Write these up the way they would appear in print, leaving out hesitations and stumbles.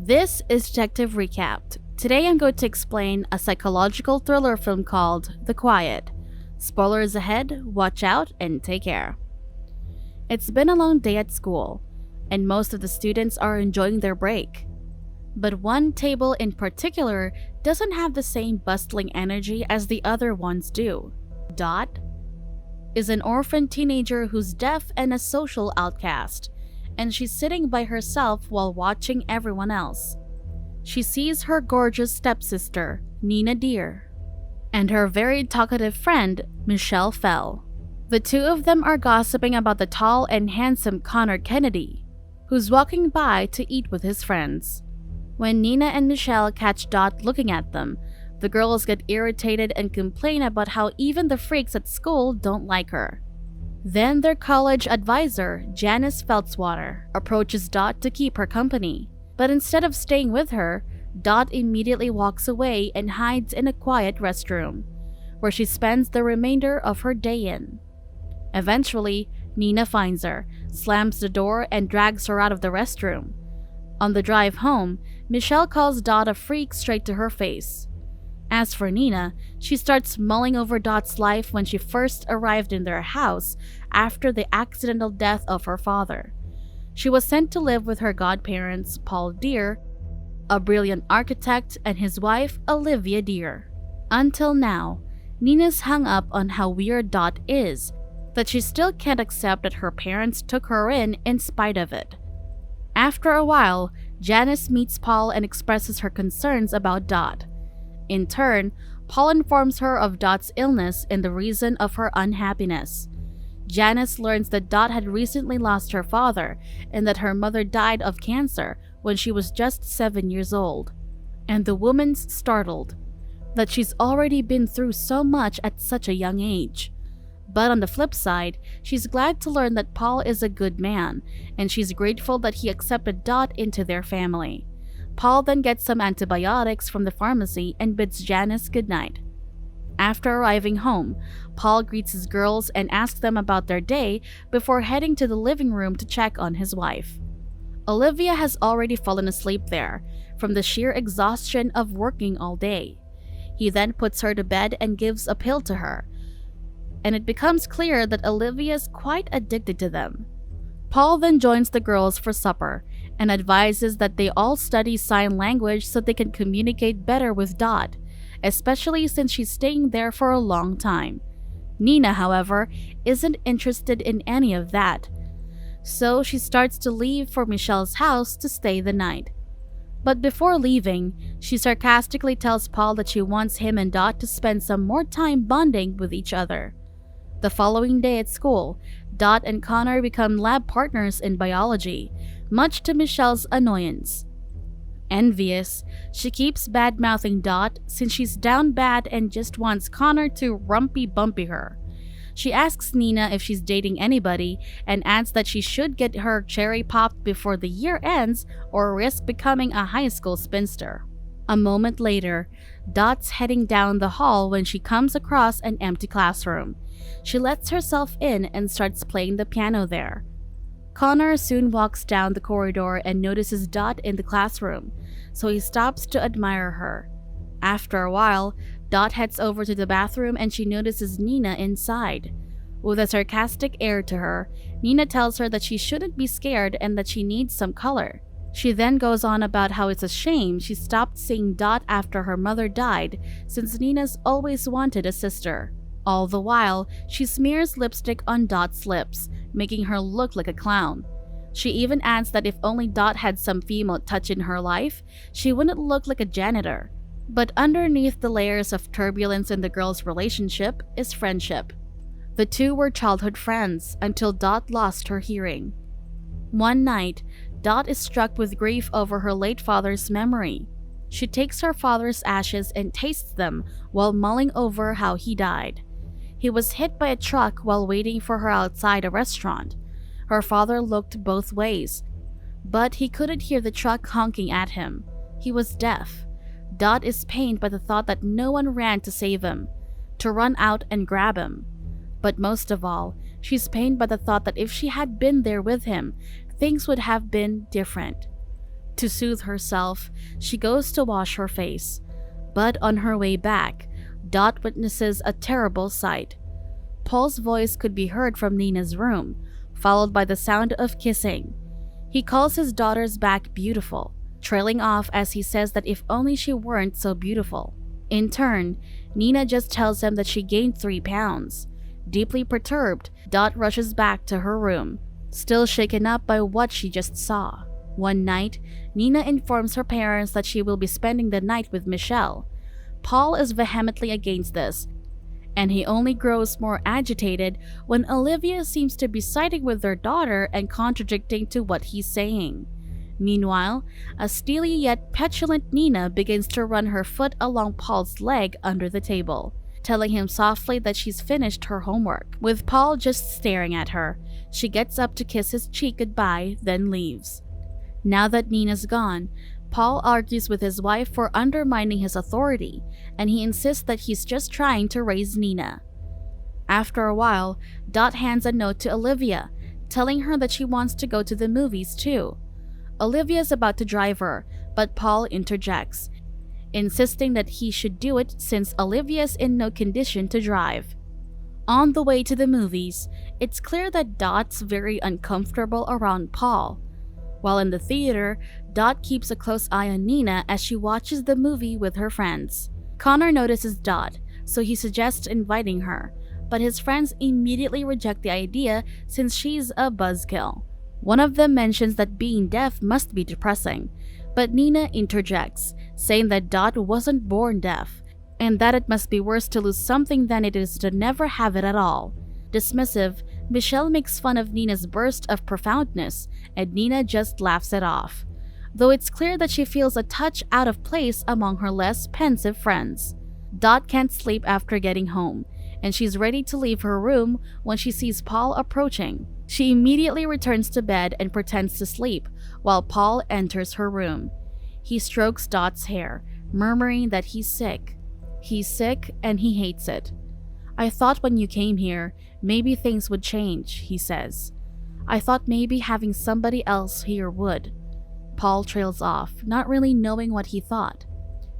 This is Detective Recapped. Today I'm going to explain a psychological thriller film called The Quiet. Spoilers ahead, watch out, and take care. It's been a long day at school, and most of the students are enjoying their break. But one table in particular doesn't have the same bustling energy as the other ones do. Dot is an orphan teenager who's deaf and a social outcast, and she's sitting by herself while watching everyone else. She sees her gorgeous stepsister, Nina Deer, and her very talkative friend, Michelle Fell. The two of them are gossiping about the tall and handsome Connor Kennedy, who's walking by to eat with his friends. When Nina and Michelle catch Dot looking at them, the girls get irritated and complain about how even the freaks at school don't like her. Then their college advisor, Janice Feltzwater, approaches Dot to keep her company. But instead of staying with her, Dot immediately walks away and hides in a quiet restroom, where she spends the remainder of her day in. Eventually, Nina finds her, slams the door, and drags her out of the restroom. On the drive home, Michelle calls Dot a freak straight to her face. As for Nina, she starts mulling over Dot's life when she first arrived in their house after the accidental death of her father. She was sent to live with her godparents, Paul Deer, a brilliant architect, and his wife, Olivia Deer. Until now, Nina's hung up on how weird Dot is, that she still can't accept that her parents took her in spite of it. After a while, Janice meets Paul and expresses her concerns about Dot. In turn, Paul informs her of Dot's illness and the reason of her unhappiness. Janice learns that Dot had recently lost her father and that her mother died of cancer when she was just 7 years old. And the woman's startled that she's already been through so much at such a young age. But on the flip side, she's glad to learn that Paul is a good man, and she's grateful that he accepted Dot into their family. Paul then gets some antibiotics from the pharmacy and bids Janice goodnight. After arriving home, Paul greets his girls and asks them about their day before heading to the living room to check on his wife. Olivia has already fallen asleep there from the sheer exhaustion of working all day. He then puts her to bed and gives a pill to her, and it becomes clear that Olivia's quite addicted to them. Paul then joins the girls for supper and advises that they all study sign language so they can communicate better with Dot, especially since she's staying there for a long time. Nina, however, isn't interested in any of that, so she starts to leave for Michelle's house to stay the night. But before leaving, she sarcastically tells Paul that she wants him and Dot to spend some more time bonding with each other. The following day at school, Dot and Connor become lab partners in biology, much to Michelle's annoyance. Envious, she keeps bad-mouthing Dot since she's down bad and just wants Connor to rumpy-bumpy her. She asks Nina if she's dating anybody and adds that she should get her cherry popped before the year ends or risk becoming a high school spinster. A moment later, Dot's heading down the hall when she comes across an empty classroom. She lets herself in and starts playing the piano there. Connor soon walks down the corridor and notices Dot in the classroom, so he stops to admire her. After a while, Dot heads over to the bathroom and she notices Nina inside. With a sarcastic air to her, Nina tells her that she shouldn't be scared and that she needs some color. She then goes on about how it's a shame she stopped seeing Dot after her mother died, since Nina's always wanted a sister. All the while, she smears lipstick on Dot's lips, making her look like a clown. She even adds that if only Dot had some female touch in her life, she wouldn't look like a janitor. But underneath the layers of turbulence in the girls' relationship is friendship. The two were childhood friends until Dot lost her hearing. One night, Dot is struck with grief over her late father's memory. She takes her father's ashes and tastes them while mulling over how he died. He was hit by a truck while waiting for her outside a restaurant. Her father looked both ways, but he couldn't hear the truck honking at him. He was deaf. Dot is pained by the thought that no one ran to save him, to run out and grab him. But most of all, she's pained by the thought that if she had been there with him, things would have been different. To soothe herself, she goes to wash her face. But on her way back, Dot witnesses a terrible sight. Paul's voice could be heard from Nina's room, followed by the sound of kissing. He calls his daughters back beautiful, trailing off as he says that if only she weren't so beautiful. In turn, Nina just tells him that she gained 3 pounds. Deeply perturbed, Dot rushes back to her room, still shaken up by what she just saw. One night, Nina informs her parents that she will be spending the night with Michelle. Paul is vehemently against this, and he only grows more agitated when Olivia seems to be siding with their daughter and contradicting to what he's saying. Meanwhile, a steely yet petulant Nina begins to run her foot along Paul's leg under the table, telling him softly that she's finished her homework. With Paul just staring at her, she gets up to kiss his cheek goodbye, then leaves. Now that Nina's gone, Paul argues with his wife for undermining his authority, and he insists that he's just trying to raise Nina. After a while, Dot hands a note to Olivia, telling her that she wants to go to the movies too. Olivia's about to drive her, but Paul interjects, insisting that he should do it since Olivia's in no condition to drive. On the way to the movies, it's clear that Dot's very uncomfortable around Paul. While in the theater, Dot keeps a close eye on Nina as she watches the movie with her friends. Connor notices Dot, so he suggests inviting her, but his friends immediately reject the idea since she's a buzzkill. One of them mentions that being deaf must be depressing, but Nina interjects, saying that Dot wasn't born deaf, and that it must be worse to lose something than it is to never have it at all. Dismissive, Michelle makes fun of Nina's burst of profoundness, and Nina just laughs it off, though it's clear that she feels a touch out of place among her less pensive friends. Dot can't sleep after getting home, and she's ready to leave her room when she sees Paul approaching. She immediately returns to bed and pretends to sleep, while Paul enters her room. He strokes Dot's hair, murmuring that he's sick. He's sick and he hates it. "I thought when you came here, maybe things would change," he says. "I thought maybe having somebody else here would." Paul trails off, not really knowing what he thought.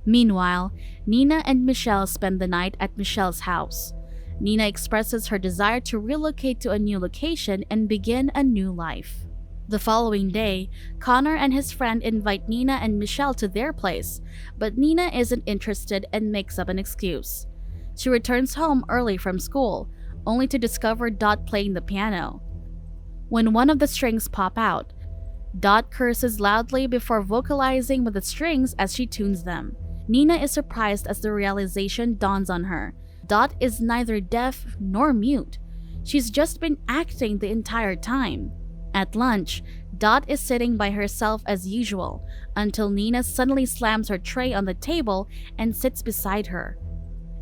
Meanwhile, Nina and Michelle spend the night at Michelle's house. Nina expresses her desire to relocate to a new location and begin a new life. The following day, Connor and his friend invite Nina and Michelle to their place, but Nina isn't interested and makes up an excuse. She returns home early from school, only to discover Dot playing the piano. When one of the strings pop out, Dot curses loudly before vocalizing with the strings as she tunes them. Nina is surprised as the realization dawns on her. Dot is neither deaf nor mute. She's just been acting the entire time. At lunch, Dot is sitting by herself as usual, until Nina suddenly slams her tray on the table and sits beside her.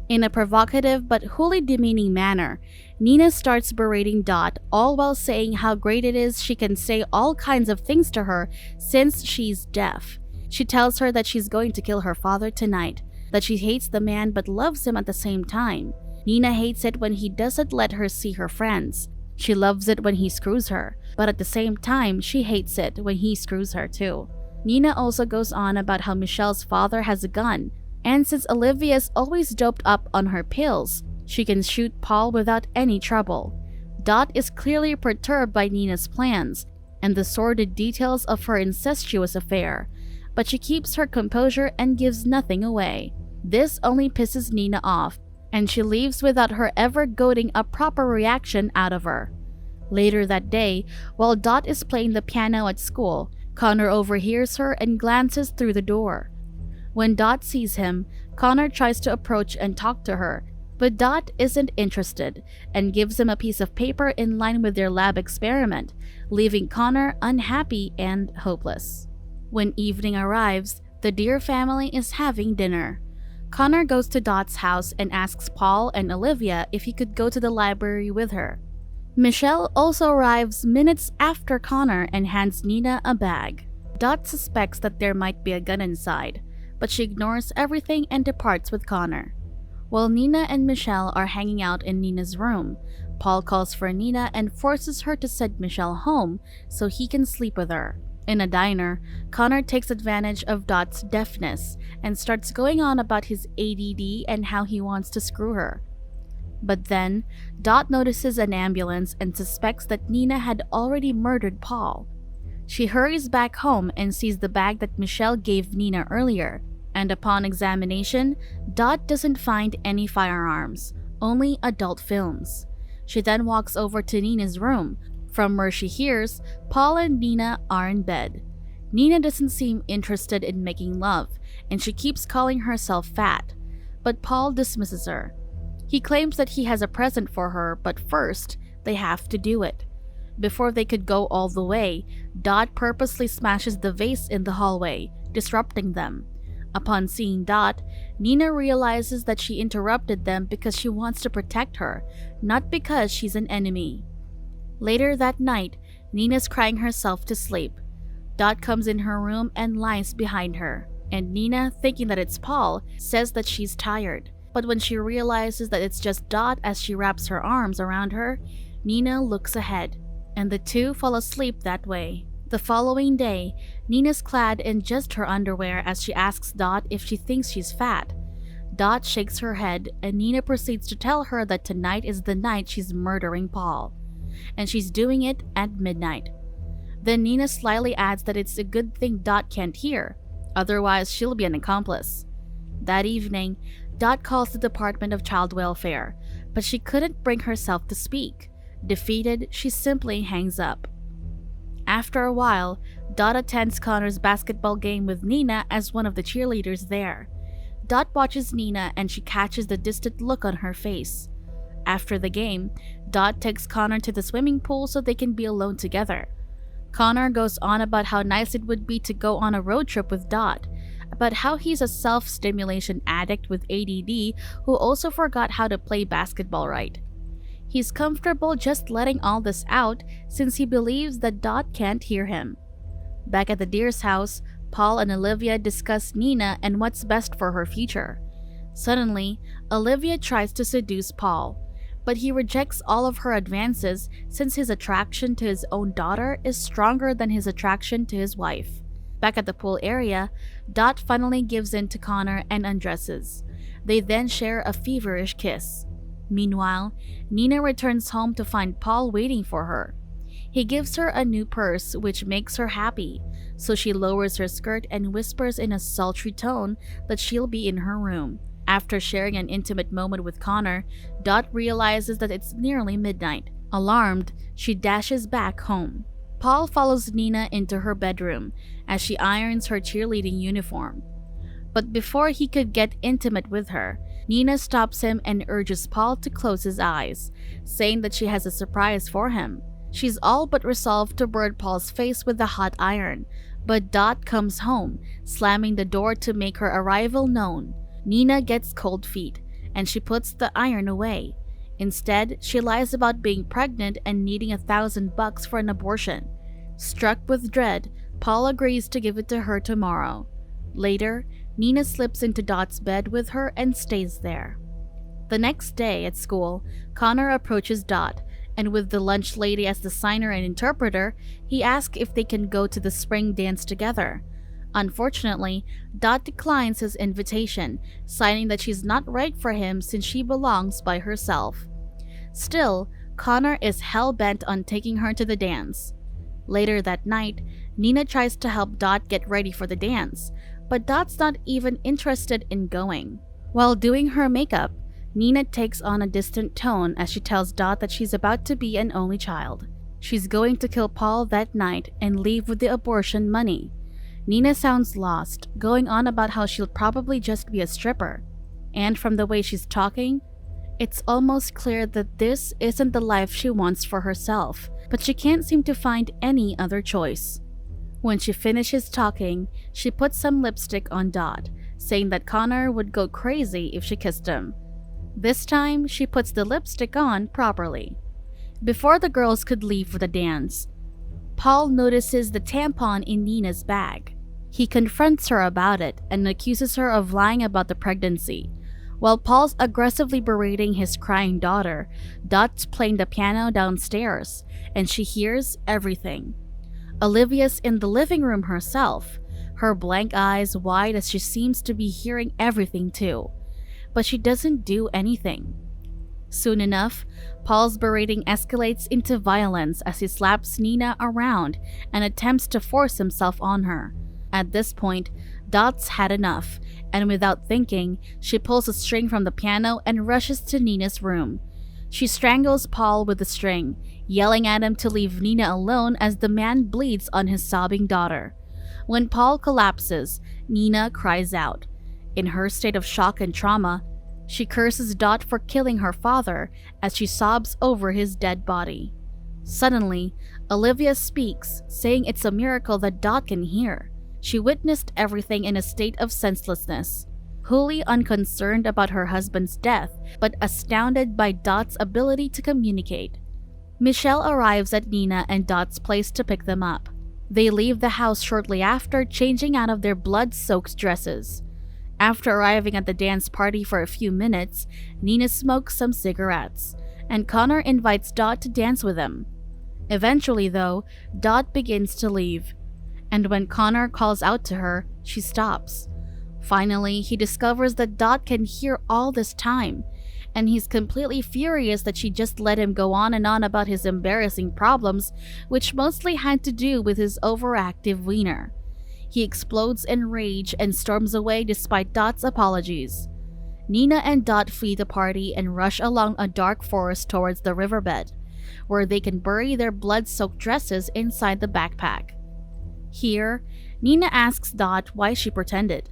In a provocative but wholly demeaning manner, Nina starts berating Dot, all while saying how great it is she can say all kinds of things to her since she's deaf. She tells her that she's going to kill her father tonight, that she hates the man but loves him at the same time. Nina hates it when he doesn't let her see her friends. She loves it when he screws her, but at the same time, she hates it when he screws her too. Nina also goes on about how Michelle's father has a gun, and since Olivia's always doped up on her pills, she can shoot Paul without any trouble. Dot is clearly perturbed by Nina's plans and the sordid details of her incestuous affair, but she keeps her composure and gives nothing away. This only pisses Nina off, and she leaves without her ever goading a proper reaction out of her. Later that day, while Dot is playing the piano at school, Connor overhears her and glances through the door. When Dot sees him, Connor tries to approach and talk to her, but Dot isn't interested and gives him a piece of paper in line with their lab experiment, leaving Connor unhappy and hopeless. When evening arrives, the Deer family is having dinner. Connor goes to Dot's house and asks Paul and Olivia if he could go to the library with her. Michelle also arrives minutes after Connor and hands Nina a bag. Dot suspects that there might be a gun inside, but she ignores everything and departs with Connor. While Nina and Michelle are hanging out in Nina's room, Paul calls for Nina and forces her to send Michelle home so he can sleep with her. In a diner, Connor takes advantage of Dot's deafness and starts going on about his ADD and how he wants to screw her. But then, Dot notices an ambulance and suspects that Nina had already murdered Paul. She hurries back home and sees the bag that Michelle gave Nina earlier, and upon examination, Dot doesn't find any firearms, only adult films. She then walks over to Nina's room, from where she hears Paul and Nina are in bed. Nina doesn't seem interested in making love, and she keeps calling herself fat, but Paul dismisses her. He claims that he has a present for her, but first, they have to do it. Before they could go all the way, Dot purposely smashes the vase in the hallway, disrupting them. Upon seeing Dot, Nina realizes that she interrupted them because she wants to protect her, not because she's an enemy. Later that night, Nina's crying herself to sleep. Dot comes in her room and lies behind her, and Nina, thinking that it's Paul, says that she's tired. But when she realizes that it's just Dot as she wraps her arms around her, Nina looks ahead, and the two fall asleep that way. The following day, Nina's clad in just her underwear as she asks Dot if she thinks she's fat. Dot shakes her head, and Nina proceeds to tell her that tonight is the night she's murdering Paul, and she's doing it at midnight. Then Nina slyly adds that it's a good thing Dot can't hear, otherwise she'll be an accomplice. That evening, Dot calls the Department of Child Welfare, but she couldn't bring herself to speak. Defeated, she simply hangs up. After a while, Dot attends Connor's basketball game with Nina as one of the cheerleaders there. Dot watches Nina and she catches the distant look on her face. After the game, Dot takes Connor to the swimming pool so they can be alone together. Connor goes on about how nice it would be to go on a road trip with Dot, about how he's a self-stimulation addict with ADD who also forgot how to play basketball right. He's comfortable just letting all this out since he believes that Dot can't hear him. Back at the Deer's house, Paul and Olivia discuss Nina and what's best for her future. Suddenly, Olivia tries to seduce Paul, but he rejects all of her advances since his attraction to his own daughter is stronger than his attraction to his wife. Back at the pool area, Dot finally gives in to Connor and undresses. They then share a feverish kiss. Meanwhile, Nina returns home to find Paul waiting for her. He gives her a new purse, which makes her happy, so she lowers her skirt and whispers in a sultry tone that she'll be in her room. After sharing an intimate moment with Connor, Dot realizes that it's nearly midnight. Alarmed, she dashes back home. Paul follows Nina into her bedroom as she irons her cheerleading uniform. But before he could get intimate with her, Nina stops him and urges Paul to close his eyes, saying that she has a surprise for him. She's all but resolved to burn Paul's face with the hot iron, but Dot comes home, slamming the door to make her arrival known. Nina gets cold feet, and she puts the iron away. Instead, she lies about being pregnant and needing $1,000 for an abortion. Struck with dread, Paul agrees to give it to her tomorrow. Later, Nina slips into Dot's bed with her and stays there. The next day at school, Connor approaches Dot, and with the lunch lady as the signer and interpreter, he asks if they can go to the spring dance together. Unfortunately, Dot declines his invitation, citing that she's not right for him since she belongs by herself. Still, Connor is hell-bent on taking her to the dance. Later that night, Nina tries to help Dot get ready for the dance, but Dot's not even interested in going. While doing her makeup, Nina takes on a distant tone as she tells Dot that she's about to be an only child. She's going to kill Paul that night and leave with the abortion money. Nina sounds lost, going on about how she'll probably just be a stripper. And from the way she's talking, it's almost clear that this isn't the life she wants for herself, but she can't seem to find any other choice. When she finishes talking, she puts some lipstick on Dot, saying that Connor would go crazy if she kissed him. This time, she puts the lipstick on properly. Before the girls could leave for the dance, Paul notices the tampon in Nina's bag. He confronts her about it and accuses her of lying about the pregnancy. While Paul's aggressively berating his crying daughter, Dot's playing the piano downstairs, and she hears everything. Olivia's in the living room herself, her blank eyes wide as she seems to be hearing everything too. But she doesn't do anything. Soon enough, Paul's berating escalates into violence as he slaps Nina around and attempts to force himself on her. At this point, Dot's had enough, and without thinking, she pulls a string from the piano and rushes to Nina's room. She strangles Paul with the string, yelling at him to leave Nina alone as the man bleeds on his sobbing daughter. When Paul collapses, Nina cries out. In her state of shock and trauma, she curses Dot for killing her father as she sobs over his dead body. Suddenly, Olivia speaks, saying it's a miracle that Dot can hear. She witnessed everything in a state of senselessness, wholly unconcerned about her husband's death, but astounded by Dot's ability to communicate. Michelle arrives at Nina and Dot's place to pick them up. They leave the house shortly after, changing out of their blood-soaked dresses. After arriving at the dance party for a few minutes, Nina smokes some cigarettes, and Connor invites Dot to dance with him. Eventually, though, Dot begins to leave, and when Connor calls out to her, she stops. Finally, he discovers that Dot can hear all this time, and he's completely furious that she just let him go on and on about his embarrassing problems, which mostly had to do with his overactive wiener. He explodes in rage and storms away despite Dot's apologies. Nina and Dot flee the party and rush along a dark forest towards the riverbed, where they can bury their blood-soaked dresses inside the backpack. Here, Nina asks Dot why she pretended,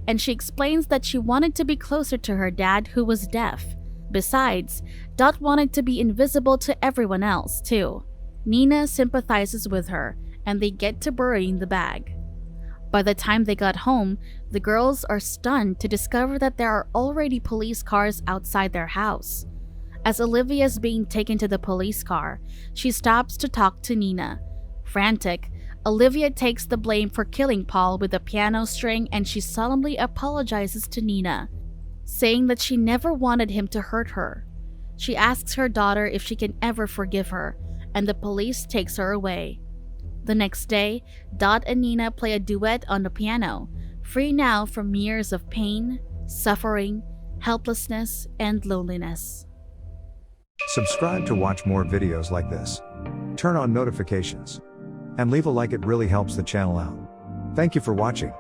and she explains that she wanted to be closer to her dad, who was deaf. Besides, Dot wanted to be invisible to everyone else, too. Nina sympathizes with her, and they get to burying the bag. By the time they got home, the girls are stunned to discover that there are already police cars outside their house. As Olivia is being taken to the police car, she stops to talk to Nina. Frantic, Olivia takes the blame for killing Paul with a piano string, and she solemnly apologizes to Nina, saying that she never wanted him to hurt her. She asks her daughter if she can ever forgive her, and the police takes her away. The next day, Dot and Nina play a duet on the piano, free now from years of pain, suffering, helplessness, and loneliness. Subscribe to watch more videos like this. Turn on notifications. And leave a like, it really helps the channel out. Thank you for watching.